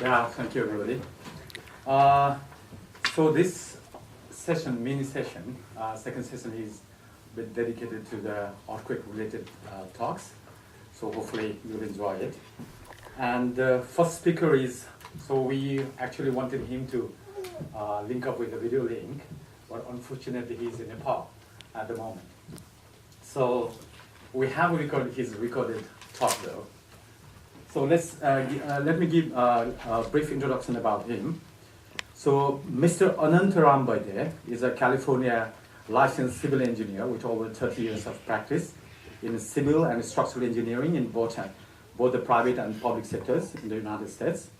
Yeah, thank you, everybody. So this session, mini session, second session is a bit dedicated to the earthquake-related talks. So hopefully you'll enjoy it. And the first speaker is, so we actually wanted him to link up with the video link, but unfortunately he's in Nepal at the moment. So we have recorded his recorded talk though. So let me give a brief introduction about him. So Mr. Ananta Baidya is a California licensed civil engineer with over 30 years of practice in civil and structural engineering in both the private and public sectors in the United States.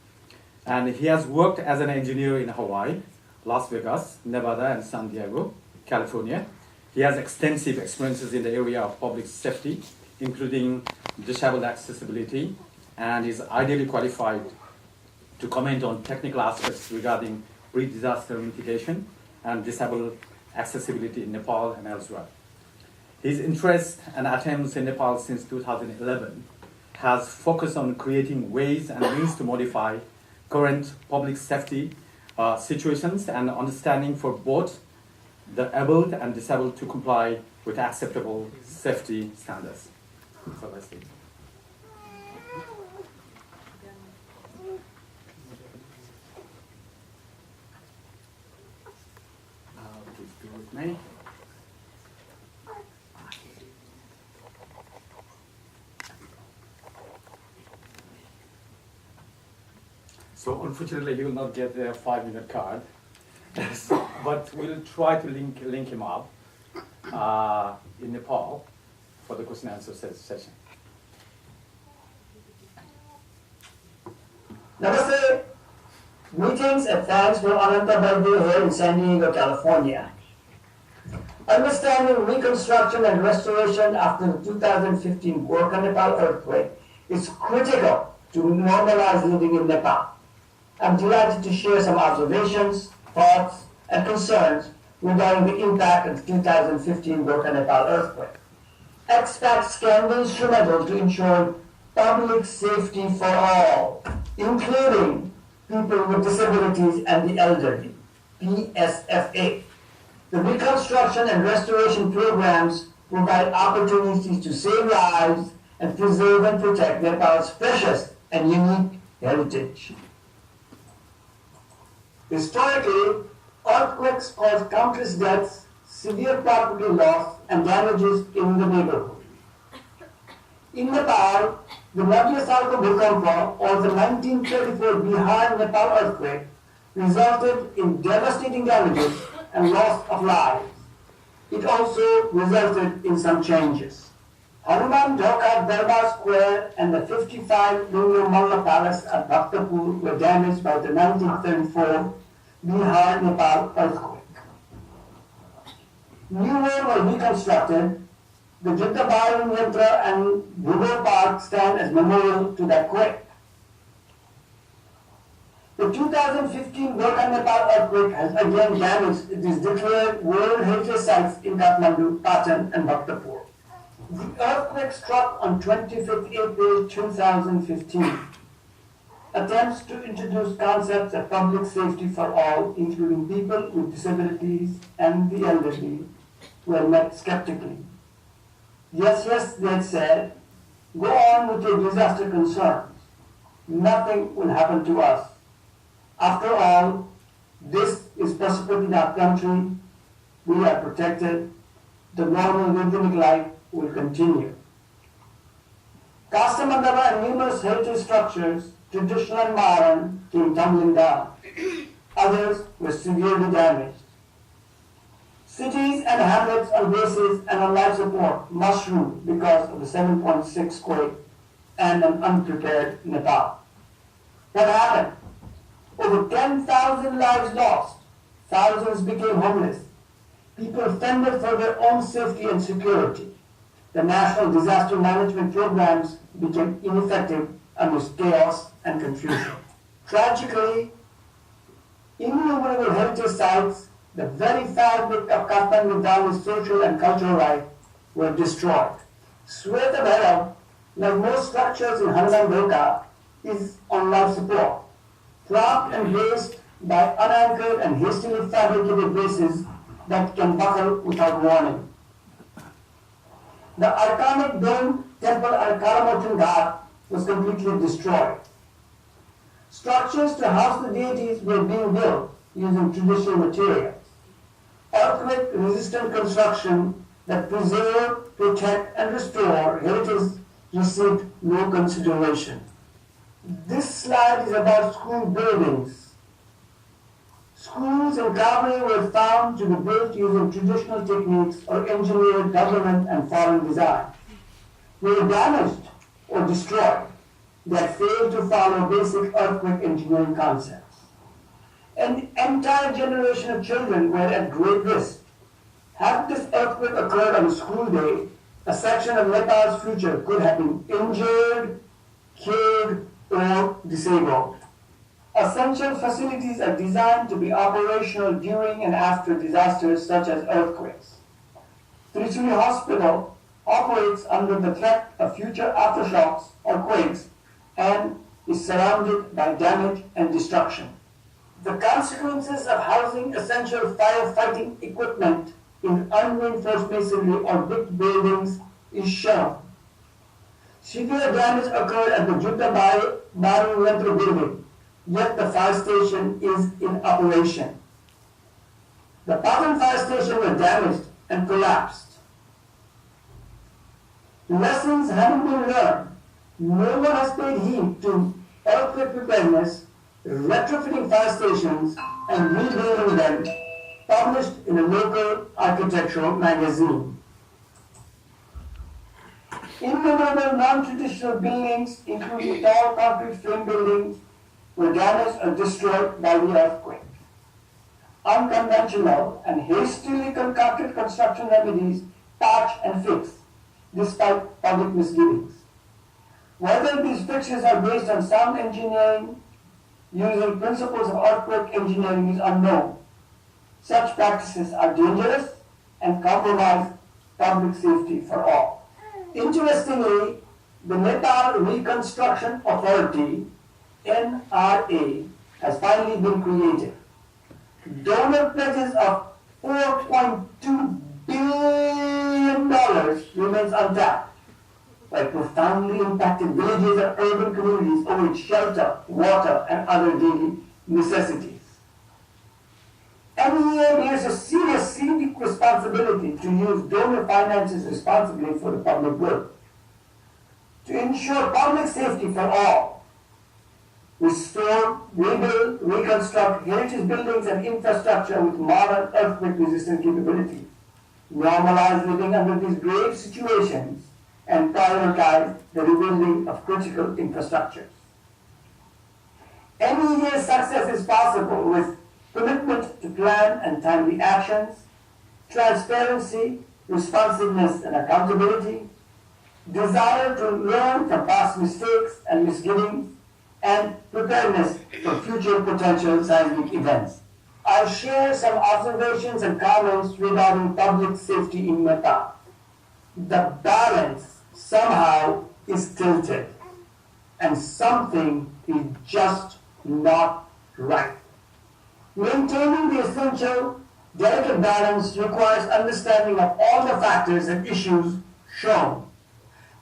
And he has worked as an engineer in Hawaii, Las Vegas, Nevada, and San Diego, California. He has extensive experiences in the area of public safety, including disabled accessibility, and is ideally qualified to comment on technical aspects regarding pre-disaster mitigation and disabled accessibility in Nepal and elsewhere. His interest and attempts in Nepal since 2011 has focused on creating ways and means to modify current public safety situations and understanding for both the able and disabled to comply with acceptable safety standards. So let's see. Please do with me. So unfortunately, you will not get a 5-minute card, but we'll try to link him up in Nepal for the question and answer session. Namaste. Greetings and thanks for Ananta Baidya here in San Diego, California. Understanding reconstruction and restoration after the 2015 GORKHA-NEPAL earthquake is critical to normalize living in Nepal. I'm delighted to share some observations, thoughts, and concerns regarding the impact of the 2015 GORKHA-NEPAL earthquake. EXPATS can be instrumental to ensure public safety for all, including people with disabilities and the elderly, PSFA. The reconstruction and restoration programs provide opportunities to save lives and preserve and protect Nepal's precious and unique heritage. Historically, earthquakes cause countless deaths, severe property loss, and damages in the neighborhood. In Nepal, the Nabya-Salko Bhukampa, or the 1934 Bihar-Nepal earthquake, resulted in devastating damages and loss of lives. It also resulted in some changes. Hanuman Dhaka Darbar Square and the 55 Lunar Malla Palace at Bhaktapur were damaged by the 1934 Bihar-Nepal earthquake. Newer were reconstructed. The Jitta Baru Yantra and Bhugo Park stand as memorial to that quake. The 2015 GORKHA-NEPAL earthquake has again damaged these declared World Heritage Sites in Kathmandu, Patan, and Bhaktapur. The earthquake struck on 25th April 2015. Attempts to introduce concepts of public safety for all, including people with disabilities and the elderly, were met skeptically. Yes, they said, go on with your disaster concerns. Nothing will happen to us. After all, this is possible in our country. We are protected. The normal rhythmic life will continue. Kastamandava and numerous heritage structures, traditional and modern, came tumbling down. Others were severely damaged. Cities and hamlets on bases and on life support mushroomed because of the 7.6 quake and an unprepared Nepal. What happened? Over 10,000 lives lost. Thousands became homeless. People fended for their own safety and security. The national disaster management programs became ineffective amidst chaos and confusion. Tragically, innumerable heritage sites, the very fabric of Kathmandu Valley's social and cultural life, were destroyed. Sweta Bhairav, like most structures in Handan is on life support, propped and braced by unanchored and hastily fabricated bases that can buckle without warning. The archonic domed temple at Kalamotan Ghat was completely destroyed. Structures to house the deities were being built using traditional materials. Earthquake-resistant construction that preserve, protect, and restore heritage received no consideration. This slide is about school buildings. Schools in Kabul were found to be built using traditional techniques or engineered government and foreign design. They were damaged or destroyed that failed to follow basic earthquake engineering concepts. An entire generation of children were at great risk. Had this earthquake occurred on a school day, a section of Nepal's future could have been injured, killed, or disabled. Essential facilities are designed to be operational during and after disasters such as earthquakes. Trichy Hospital operates under the threat of future aftershocks or quakes and is surrounded by damage and destruction. The consequences of housing essential firefighting equipment in unreinforced masonry or brick buildings is shown. Severe damage occurred at the Jutta Baru Yantro building, yet the fire station is in operation. The Patan fire station was damaged and collapsed. Lessons haven't been learned. No one has paid heed to earthquake preparedness, retrofitting fire stations, and rebuilding them, published in a local architectural magazine. Innumerable non-traditional buildings, including tall concrete frame buildings, were damaged or destroyed by the earthquake. Unconventional and hastily concocted construction remedies patch and fix, despite public misgivings. Whether these fixes are based on sound engineering using principles of earthquake engineering is unknown. Such practices are dangerous and compromise public safety for all. Interestingly, the Nepal Reconstruction Authority, NRA, has finally been created. Donor pledges of $4.2 billion remains untapped, by profoundly impacted villages and urban communities over its shelter, water, and other daily necessities. NEA bears a serious civic responsibility to use donor finances responsibly for the public good, to ensure public safety for all, restore, rebuild, reconstruct heritage buildings and infrastructure with modern earthquake-resistant capabilities, normalize living under these grave situations, and prioritize the rebuilding of critical infrastructures. NEA's success is possible with commitment to plan and timely actions, transparency, responsiveness, and accountability, desire to learn from past mistakes and misgivings, and preparedness for future potential seismic events. I'll share some observations and comments regarding public safety in Nepal. The balance somehow is tilted, and something is just not right. Maintaining the essential, delicate balance requires understanding of all the factors and issues shown.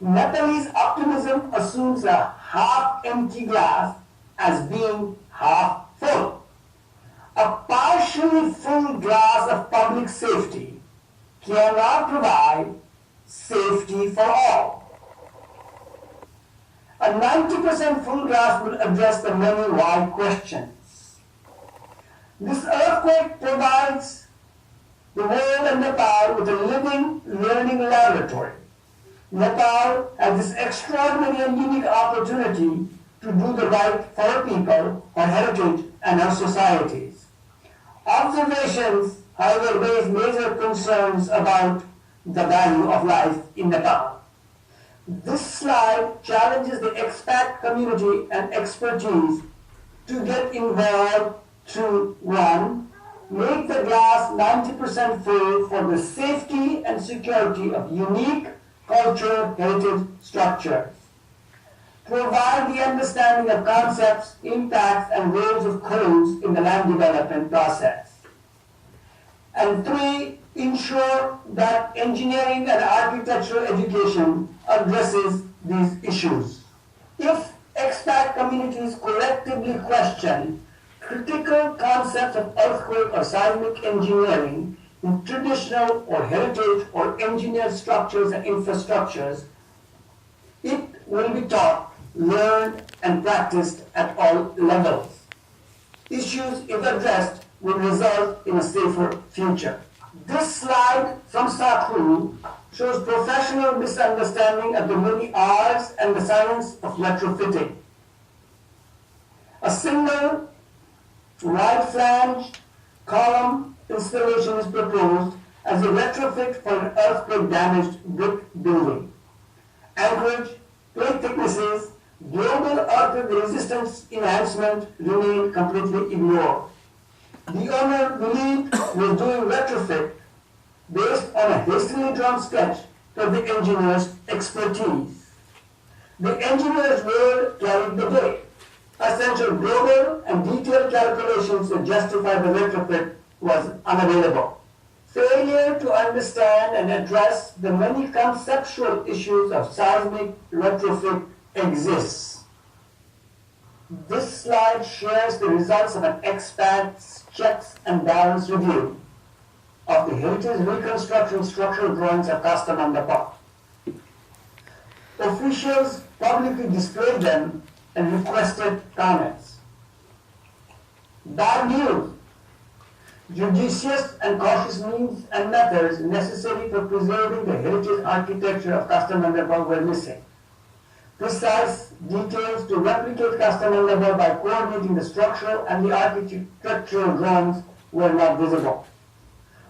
Nepalese optimism assumes a half-empty glass as being half full. A partially full glass of public safety cannot provide safety for all. A 90% full glass will address the many why questions. This earthquake provides the world and Nepal with a living, learning laboratory. Nepal has this extraordinary and unique opportunity to do the right for our people, our heritage, and our societies. Observations, however, raise major concerns about the value of life in Nepal. This slide challenges the expat community and expertise to get involved to, one, make the glass 90% full for the safety and security of unique cultural heritage structures. provide the understanding of concepts, impacts, and roles of codes in the land development process. And 3, ensure that engineering and architectural education addresses these issues. If expat communities collectively question critical concepts of earthquake or seismic engineering in traditional or heritage or engineered structures and infrastructures, it will be taught, learned, and practiced at all levels. Issues, if addressed, will result in a safer future. This slide from Sakhu shows professional misunderstanding of the many arts and the science of retrofitting. A single wide flange column installation is proposed as a retrofit for an earthquake-damaged brick building. Anchorage, plate thicknesses, global earthquake resistance enhancement remain completely ignored. The owner believed was doing retrofit based on a hastily drawn sketch for the engineer's expertise. The engineer's word carried the day. Essential global and detailed calculations to justify the retrofit was unavailable. Failure to understand and address the many conceptual issues of seismic retrofit exists. This slide shares the results of an EXPATS checks and balance review of the heritage reconstruction structural drawings of Kastamandapa. Officials publicly displayed them and requested comments. Bad news. Judicious and cautious means and methods necessary for preserving the heritage architecture of Kastamandapa were missing. Precise details to replicate Kastamandapa by coordinating the structural and the architectural drawings were not visible.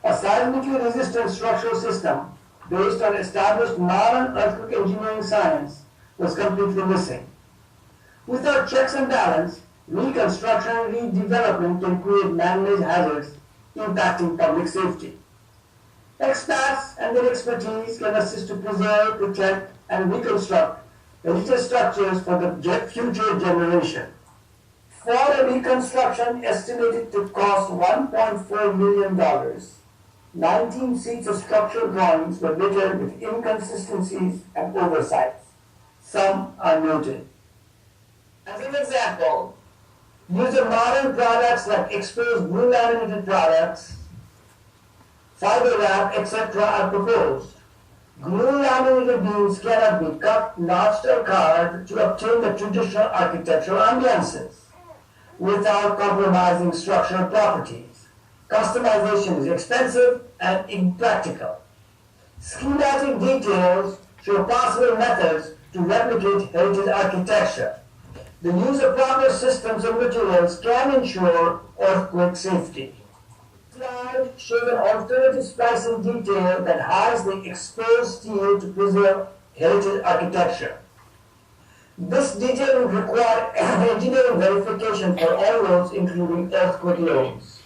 A seismically resistant structural system based on established modern earthquake engineering science was completely missing. Without checks and balance, reconstruction and redevelopment can create man-made hazards impacting public safety. Experts and their expertise can assist to preserve, protect, and reconstruct heritage structures for the future generation. For a reconstruction estimated to cost $1.4 million, 19 sheets of structural drawings were littered with inconsistencies and oversights. Some are noted. As an example, use of modern products like exposed glue laminated products, fiber wrap, etc. are proposed. Glue laminated beams cannot be cut, notched, or carved to obtain the traditional architectural ambiances without compromising structural properties. Customization is expensive and impractical. Schematic details show possible methods to replicate heritage architecture. The use of proper systems and materials can ensure earthquake safety. This slide shows an alternative splicing detail that hides the exposed steel to preserve heritage architecture. This detail will require engineering verification for all loads, including earthquake loads.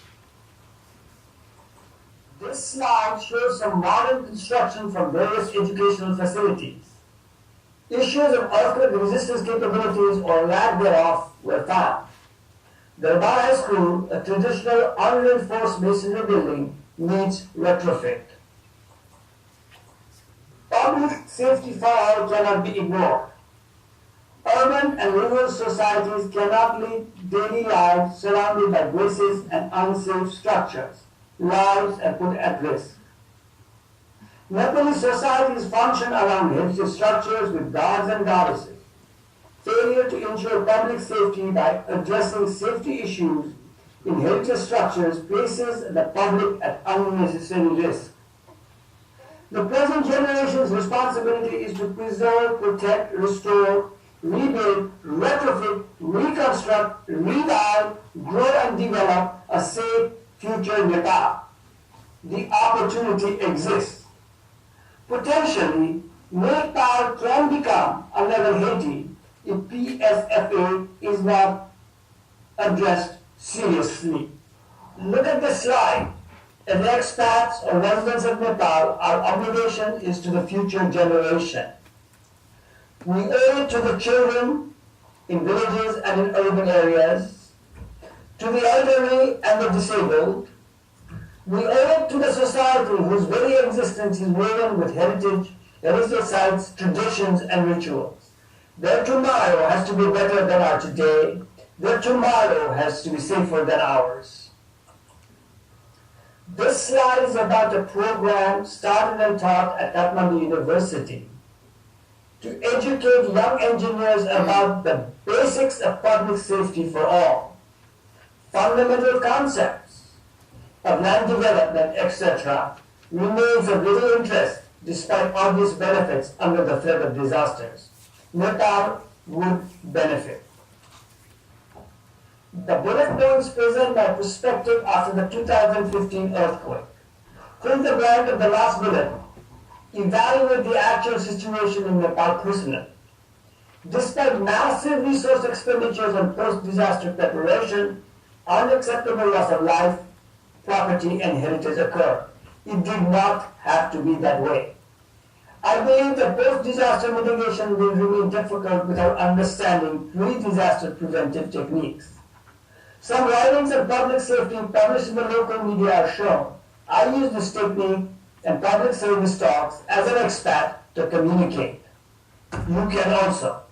This slide shows some modern construction from various educational facilities. Issues of earthquake resistance capabilities or lack thereof were found. The Rabat High School, a traditional unreinforced masonry building, needs retrofit. Public safety fallout cannot be ignored. Urban and rural societies cannot lead daily lives surrounded by graces and unsafe structures. Lives are put at risk. Nepalese societies function around heritage structures with gods and goddesses. Failure to ensure public safety by addressing safety issues in heritage structures places the public at unnecessary risk. The present generation's responsibility is to preserve, protect, restore, rebuild, retrofit, reconstruct, revive, grow and develop a safe future Nepal. The opportunity exists. Potentially, Nepal can become another Haiti if PSFA is not addressed seriously. Look at this slide. As expats or residents of Nepal, our obligation is to the future generation. We owe it to the children in villages and in urban areas, to the elderly and the disabled. We owe it to the society whose very existence is woven with heritage sites, traditions, and rituals. Their tomorrow has to be better than our today. Their tomorrow has to be safer than ours. This slide is about a program started and taught at Kathmandu University to educate young engineers about the basics of public safety for all, fundamental concepts of land development, etc., remains of little interest despite obvious benefits under the threat of disasters. Nepal would benefit. The bullet points present my perspective after the 2015 earthquake. Fill the blank of the last bullet. Evaluate the actual situation in Nepal personally. Despite massive resource expenditures on post-disaster preparation, unacceptable loss of life, property, and heritage occurred. It did not have to be that way. I believe that post-disaster mitigation will remain difficult without understanding pre-disaster preventive techniques. Some writings on public safety published in the local media are shown. I use this technique in public service talks as an expat to communicate. You can also.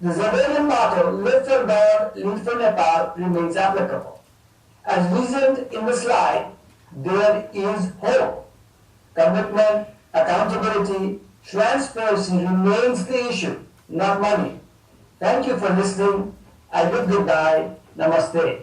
The Zabelian motto, live for God, lead for Nepal, remains applicable. As reasoned in the slide, there is hope. Commitment, accountability, transparency remains the issue, not money. Thank you for listening. I bid goodbye. Namaste.